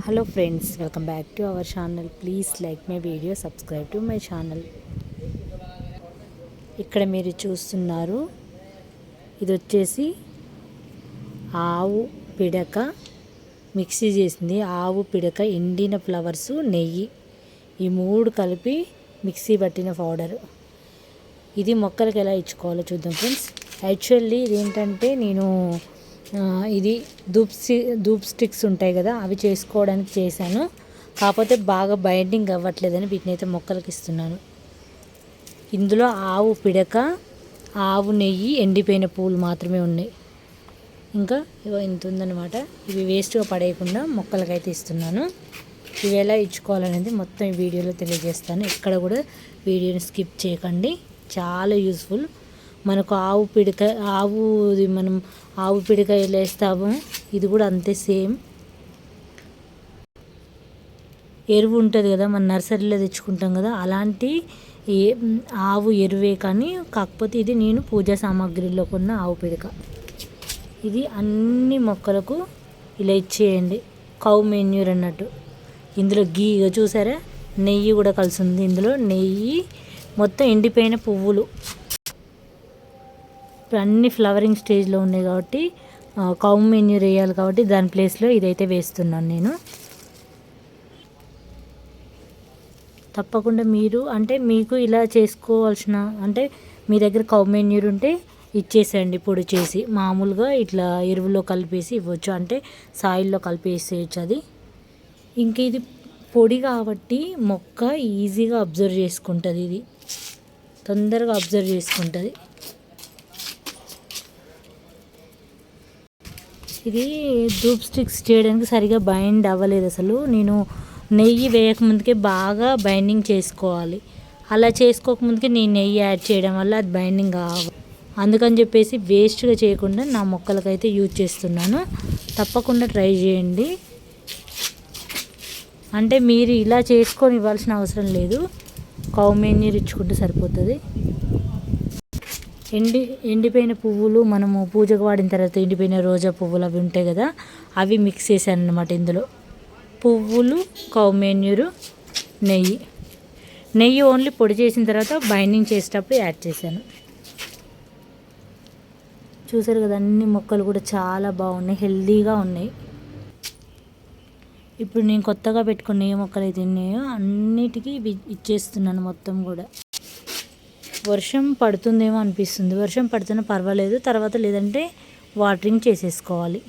Hello friends, welcome back to our channel. Please like my video, subscribe to my channel. ఇక్కడ మీరు చూస్తున్నారు, ఇది వచ్చేసి ఆవు పిడక మిక్సీ చేసింది. ఆవు పిడక, ఎండిన ఫ్లవర్స్, నెయ్యి, ఈ మూడు కలిపి మిక్సీ పట్టిన పౌడర్. ఇది మొక్కలకి ఎలా ఇచ్చుకోవాలో చూద్దాం ఫ్రెండ్స్. యాక్చువల్లీ ఇదేంటంటే ఇది ధూప్ స్టిక్స్ ఉంటాయి కదా, అవి చేసుకోవడానికి చేశాను. కాకపోతే బాగా బైండింగ్ అవ్వట్లేదని వీటిని అయితే మొక్కలకి ఇస్తున్నాను. ఇందులో ఆవు పిడక, ఆవు నెయ్యి, ఎండిపోయిన పూలు మాత్రమే ఉన్నాయి. ఇంకా ఇంత ఉందన్నమాట. ఇవి వేస్ట్గా పడేయకుండా మొక్కలకైతే ఇస్తున్నాను. ఇవి ఎలా ఇచ్చుకోవాలనేది మొత్తం ఈ వీడియోలో తెలియజేస్తాను. ఎక్కడ కూడా వీడియోని స్కిప్ చేయకండి, చాలా యూస్ఫుల్. మనకు మనం ఆవు పిడక వేస్తాము, ఇది కూడా అంతే సేమ్. ఎరువు ఉంటుంది కదా, మన నర్సరీలో తెచ్చుకుంటాం కదా, అలాంటి ఆవు ఎరువే, కానీ కాకపోతే ఇది నేను పూజా సామాగ్రిలో కొన్న ఆవు పిడక. ఇది అన్ని మొక్కలకు ఇలా ఇచ్చేయండి. కౌ మెన్యూర్ అన్నట్టు. ఇందులో గీగా చూసారా, నెయ్యి కూడా కలిసి ఉంది. ఇందులో నెయ్యి, మొత్తం ఎండిపోయిన పువ్వులు. ఇప్పుడు అన్ని ఫ్లవరింగ్ స్టేజ్లో ఉన్నాయి కాబట్టి కౌ మెన్యూర్ వేయాలి కాబట్టి దాని ప్లేస్లో ఇదైతే వేస్తున్నాను నేను. తప్పకుండా మీరు మీకు ఇలా చేసుకోవాల్సిన మీ దగ్గర కౌ మెన్యూర్ ఉంటే ఇచ్చేసేయండి, పొడి చేసి. మామూలుగా ఇట్లా ఎరువులో కలిపేసి ఇవ్వచ్చు, సాయిల్లో కలిపేసేయచ్చు అది. ఇంక ఇది పొడి కాబట్టి మొక్క ఈజీగా అబ్జర్వ్ చేసుకుంటుంది, ఇది తొందరగా అబ్జర్వ్ చేసుకుంటుంది. ఇది ధూప్ స్టిక్స్ చేయడానికి సరిగా బైండ్ అవ్వలేదు అసలు. నేను నెయ్యి వేయకముందుకే బాగా బైండింగ్ చేసుకోవాలి. అలా చేసుకోకముందుకే నేను నెయ్యి యాడ్ చేయడం వల్ల అది బైండింగ్ కావాలి. అందుకని చెప్పేసి వేస్ట్గా చేయకుండా నా మొక్కలకైతే యూజ్ చేస్తున్నాను. తప్పకుండా ట్రై చేయండి. మీరు ఇలా చేసుకొని ఇవ్వాల్సిన అవసరం లేదు, కౌ మెన్యూర్ ఇచ్చుకుంటే సరిపోతుంది. ఎండిపోయిన పువ్వులు, మనము పూజకు వాడిన తర్వాత ఎండిపోయిన రోజా పువ్వులు అవి ఉంటాయి కదా, అవి మిక్స్ చేశాను అన్నమాట. ఇందులో పువ్వులు, కౌ మెన్యూరు, నెయ్యి ఓన్లీ పొడి చేసిన తర్వాత బైండింగ్ చేసేటప్పుడు యాడ్ చేశాను. చూసారు కదా, అన్ని మొక్కలు కూడా చాలా బాగున్నాయి, హెల్దీగా ఉన్నాయి. ఇప్పుడు నేను కొత్తగా పెట్టుకున్న ఏ మొక్కలు అయితే ఉన్నాయో అన్నిటికీ ఇచ్చేస్తున్నాను మొత్తం కూడా. వర్షం పడుతుందేమో అనిపిస్తుంది. వర్షం పడుతున్నా పర్వాలేదు, తర్వాత లేదంటే వాటరింగ్ చేసేసుకోవాలి.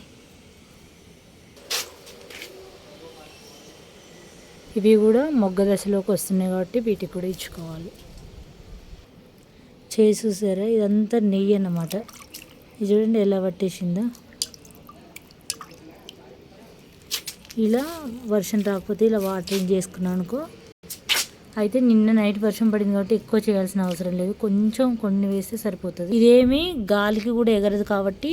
ఇవి కూడా మొగ్గ దశలోకి వస్తున్నాయి కాబట్టి వీటికి కూడా ఇచ్చుకోవాలి. చూసారా, ఇదంతా నెయ్యి అన్నమాట. ఇది చూడండి ఎలా పట్టేసిందో. ఇలా వర్షం రాకపోతే ఇలా వాటరింగ్ చేసుకున్నాను అనుకో. అయితే నిన్న నైట్ వర్షం పడింది కాబట్టి ఎక్కువ చేయాల్సిన అవసరం లేదు, కొన్ని వేస్తే సరిపోతుంది. ఇదేమి గాలికి కూడా ఎగరదు కాబట్టి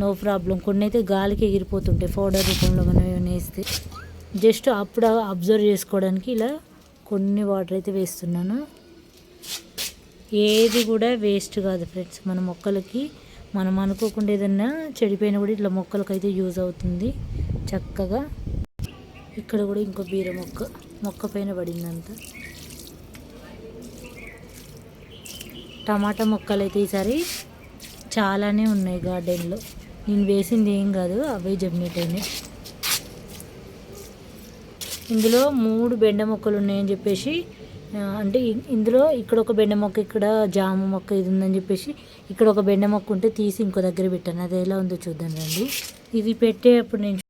నో ప్రాబ్లం. కొన్ని అయితే గాలికి ఎగిరిపోతుంటాయి పౌడర్ రూపంలో మనం ఏమైనా వేస్తే. జస్ట్ అప్పుడు అబ్జర్వ్ చేసుకోవడానికి ఇలా కొన్ని వాటర్ అయితే వేస్తున్నాను. ఏది కూడా వేస్ట్ కాదు ఫ్రెండ్స్. మన మొక్కలకి మనం అనుకోకుండా ఏదన్నా చెడిపోయినా కూడా ఇట్లా మొక్కలకైతే యూజ్ అవుతుంది చక్కగా. ఇక్కడ కూడా ఇంకో బీర మొక్క పైన పడిందంతా. టమాటా మొక్కలు అయితే ఈసారి చాలానే ఉన్నాయి గార్డెన్లో. నేను వేసింది ఏం కాదు, అవే జర్మినేట్ అయినాయి. ఇందులో 3 బెండ మొక్కలు ఉన్నాయని చెప్పేసి, ఇందులో ఇక్కడ ఒక బెండ మొక్క, ఇక్కడ జామ మొక్క ఇది ఉందని చెప్పేసి ఇక్కడ ఒక బెండ మొక్క ఉంటే తీసి ఇంకో దగ్గర పెట్టాను. అది ఎలా ఉందో చూద్దాం రండి. ఇది పెట్టేటప్పుడు నేను